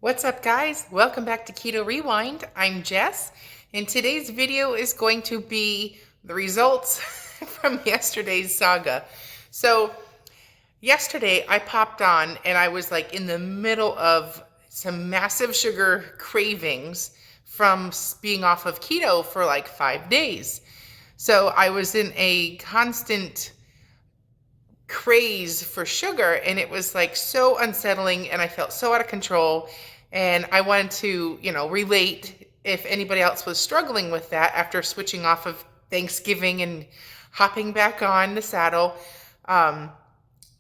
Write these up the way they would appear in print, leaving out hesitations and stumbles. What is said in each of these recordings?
What's up, guys? Welcome back to Keto Rewind. I'm Jess, and today's video is going to be the results from yesterday's saga. So yesterday I popped on and I was like in the middle of some massive sugar cravings from being off of keto for like 5 days. So I was in a constant craze for sugar, and it was like so unsettling, and I felt so out of control. And I wanted to, relate if anybody else was struggling with that after switching off of Thanksgiving and hopping back on the saddle, and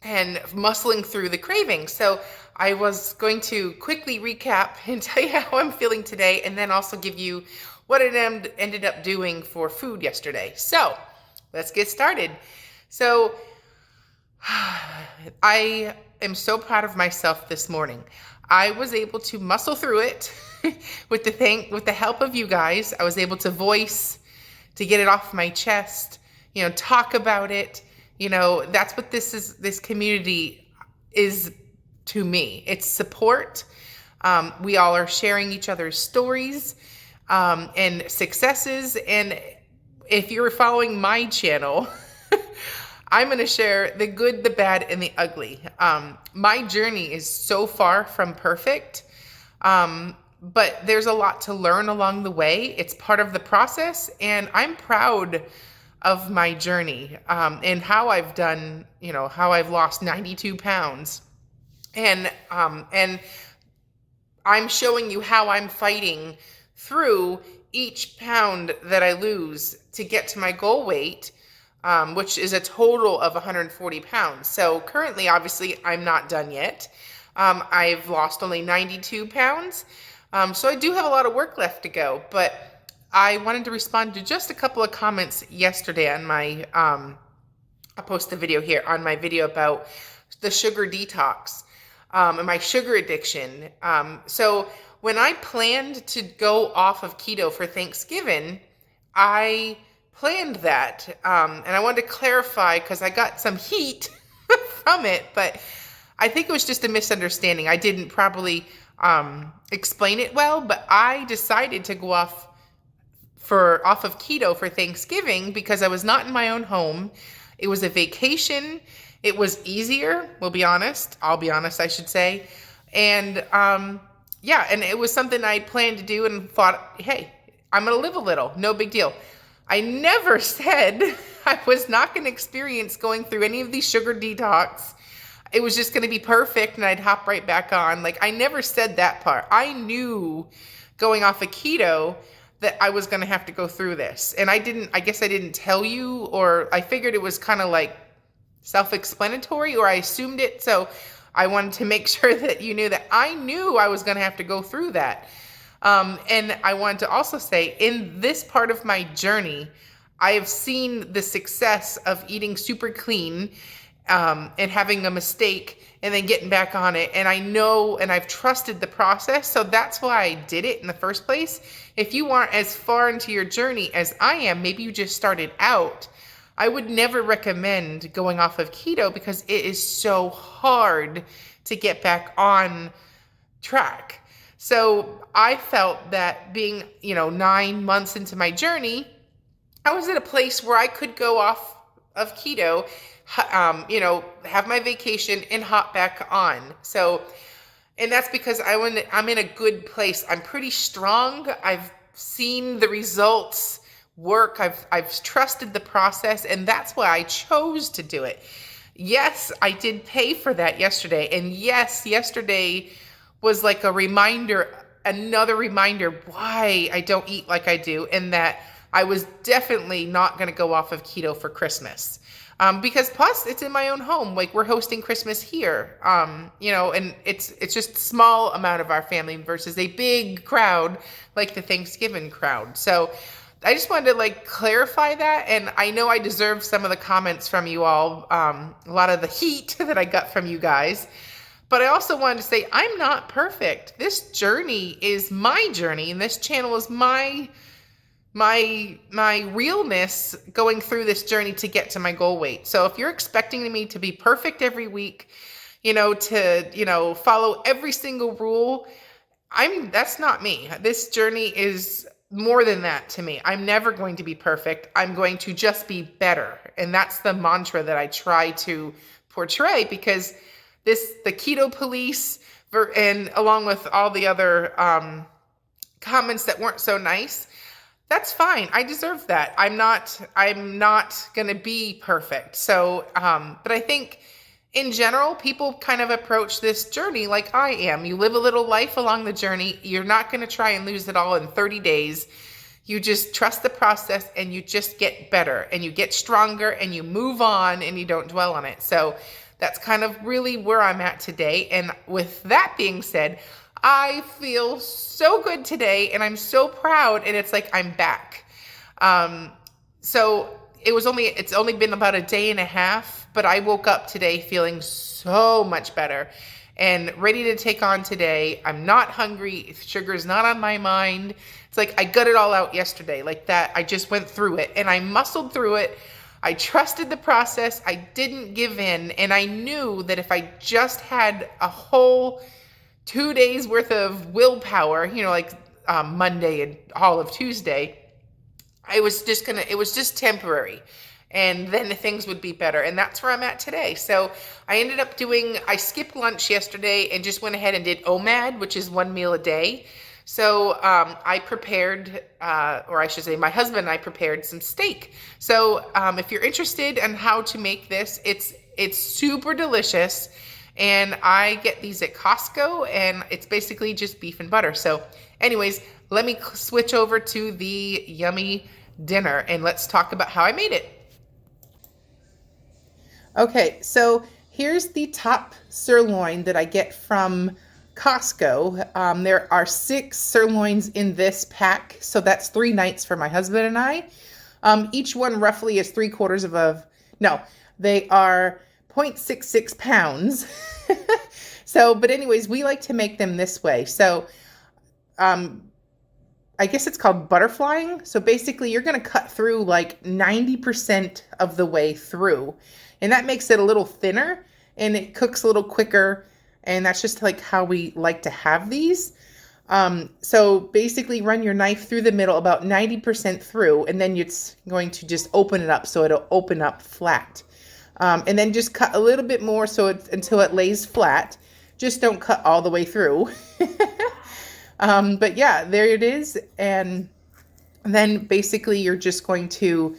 muscling through the cravings. So I was going to quickly recap and tell you how I'm feeling today, and then also give you what it ended up doing for food yesterday. So let's get started. So I am so proud of myself this morning. I was able to muscle through it with the help of you guys. I was able to to get it off my chest, talk about it. That's what this community is to me. It's support. We all are sharing each other's stories and successes. And if you're following my channel, I'm going to share the good, the bad, and the ugly. My journey is so far from perfect, but there's a lot to learn along the way. It's part of the process, and I'm proud of my journey and how I've done, how I've lost 92 pounds. And I'm showing you how I'm fighting through each pound that I lose to get to my goal weight, which is a total of 140 pounds. So currently, obviously, I'm not done yet. I've lost only 92 pounds. So I do have a lot of work left to go, but I wanted to respond to just a couple of comments yesterday on my, I'll post the video here on my video about the sugar detox and my sugar addiction. So when I planned to go off of keto for Thanksgiving, I planned that, and I wanted to clarify because I got some heat from it, but I think it was just a misunderstanding. I didn't probably explain it well, but I decided to go off of keto for Thanksgiving because I was not in my own home. It was a vacation. It was easier. I'll be honest, I should say. And and it was something I planned to do and thought, hey, I'm going to live a little, no big deal. I never said I was not going to experience going through any of these sugar detox. It was just going to be perfect and I'd hop right back on. Like, I never said that part. I knew going off of keto that I was going to have to go through this. And I guess I didn't tell you, or I figured it was kind of like self-explanatory, or I assumed it. So I wanted to make sure that you knew that I knew I was going to have to go through that. And I wanted to also say, in this part of my journey, I have seen the success of eating super clean and having a mistake and then getting back on it. And I know, and I've trusted the process. So that's why I did it in the first place. If you aren't as far into your journey as I am, maybe you just started out, I would never recommend going off of keto because it is so hard to get back on track. So I felt that being, 9 months into my journey, I was at a place where I could go off of keto, have my vacation and hop back on. So, and that's because I'm in a good place. I'm pretty strong. I've seen the results work. I've trusted the process, and that's why I chose to do it. Yes, I did pay for that yesterday. And yes, yesterday was like another reminder why I don't eat like I do, and that I was definitely not going to go off of keto for Christmas. Because plus it's in my own home. Like, we're hosting Christmas here, and it's just a small amount of our family versus a big crowd like the Thanksgiving crowd. So I just wanted to clarify that. And I know I deserve some of the comments from you all, a lot of the heat that I got from you guys. But I also wanted to say, I'm not perfect. This journey is my journey, and this channel is my realness going through this journey to get to my goal weight. So if you're expecting me to be perfect every week, to follow every single rule, That's not me. This journey is more than that to me. I'm never going to be perfect. I'm going to just be better. And that's the mantra that I try to portray, because the keto police, and along with all the other comments that weren't so nice, that's fine. I deserve that. I'm not going to be perfect. So, but I think in general, people kind of approach this journey like I am. You live a little life along the journey. You're not going to try and lose it all in 30 days. You just trust the process, and you just get better, and you get stronger, and you move on, and you don't dwell on it. So that's kind of really where I'm at today. And with that being said, I feel so good today, and I'm so proud, and it's like I'm back. So it's only been about a day and a half, but I woke up today feeling so much better and ready to take on today. I'm not hungry. Sugar's not on my mind. It's like I got it all out yesterday, like that. I just went through it, and I muscled through it. I trusted the process. I didn't give in, and I knew that if I just had a whole 2 days worth of willpower, like Monday and all of Tuesday, it was just temporary. And then the things would be better. And that's where I'm at today. So I skipped lunch yesterday and just went ahead and did OMAD, which is 1 meal a day. So I prepared, or I should say my husband and I prepared some steak. So if you're interested in how to make this, it's super delicious. And I get these at Costco, and it's basically just beef and butter. So anyways, let me switch over to the yummy dinner, and let's talk about how I made it. Okay, so here's the top sirloin that I get from Costco. There are 6 sirloins in this pack, so that's 3 nights for my husband and I. Each one roughly is 3/4 of they are 0.66 pounds. So, but anyways, we like to make them this way. So, I guess it's called butterflying. So basically you're going to cut through like 90% of the way through, and that makes it a little thinner and it cooks a little quicker. And that's just like how we like to have these. So basically run your knife through the middle about 90% through, and then it's going to just open it up. So it'll open up flat. And then just cut a little bit more until it lays flat. Just don't cut all the way through. But yeah, there it is. And then basically you're just going to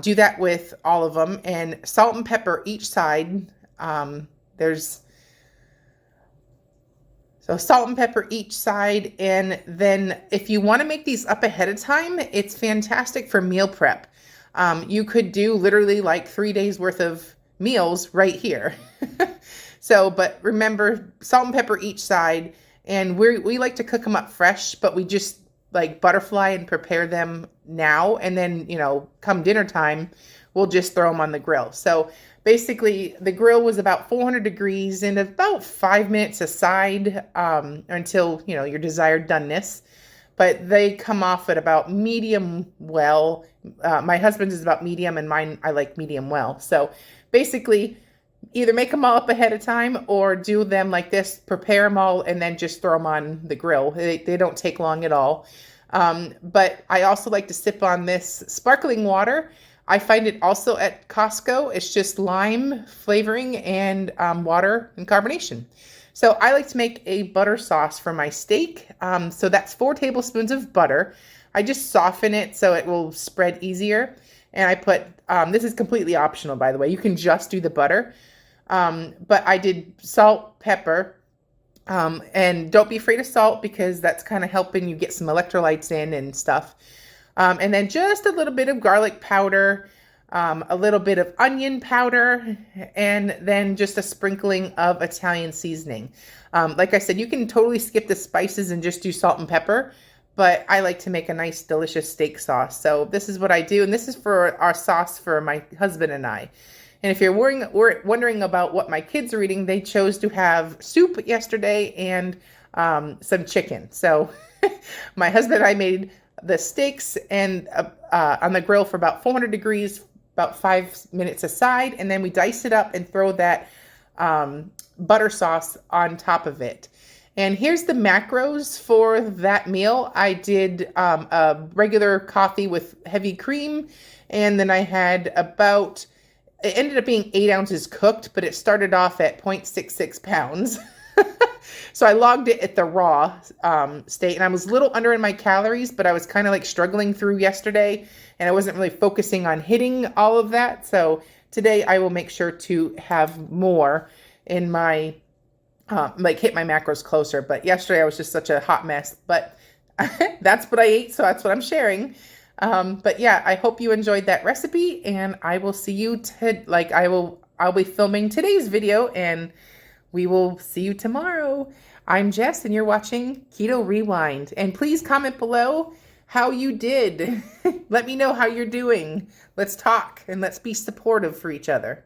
do that with all of them, and salt and pepper each side. So salt and pepper each side. And then if you want to make these up ahead of time, it's fantastic for meal prep. You could do literally like 3 days worth of meals right here. So, but remember, salt and pepper each side. And we like to cook them up fresh, but we just like butterfly and prepare them now. And then, come dinner time, we'll just throw them on the grill. So basically the grill was about 400 degrees and about 5 minutes aside until, your desired doneness. But they come off at about medium well. My husband's is about medium, and mine, I like medium well. So basically either make them all up ahead of time or do them like this, prepare them all, and then just throw them on the grill. They don't take long at all. But I also like to sip on this sparkling water. I find it also at Costco. It's just lime flavoring and water and carbonation. So I like to make a butter sauce for my steak. So that's 4 tablespoons of butter. I just soften it so it will spread easier. And I put, this is completely optional, by the way. You can just do the butter. But I did salt, pepper, and don't be afraid of salt, because that's kind of helping you get some electrolytes in and stuff. And then just a little bit of garlic powder, a little bit of onion powder, and then just a sprinkling of Italian seasoning. Like I said, you can totally skip the spices and just do salt and pepper, but I like to make a nice, delicious steak sauce. So this is what I do, and this is for our sauce for my husband and I. And if you're wondering about what my kids are eating, they chose to have soup yesterday and some chicken. So my husband and I made the steaks and on the grill for about 400 degrees, about 5 minutes aside, and then we dice it up and throw that butter sauce on top of it. And here's the macros for that meal. I did a regular coffee with heavy cream, and then I had about, it ended up being 8 ounces cooked, but it started off at 0.66 pounds. So I logged it at the raw state, and I was a little under in my calories, but I was kind of like struggling through yesterday, and I wasn't really focusing on hitting all of that. So today I will make sure to have more in my, like hit my macros closer. But yesterday I was just such a hot mess, but that's what I ate, so that's what I'm sharing. But yeah, I hope you enjoyed that recipe, and I will see you I'll be filming today's video, and we will see you tomorrow. I'm Jess, and you're watching Keto Rewind. And please comment below how you did. Let me know how you're doing. Let's talk, and let's be supportive for each other.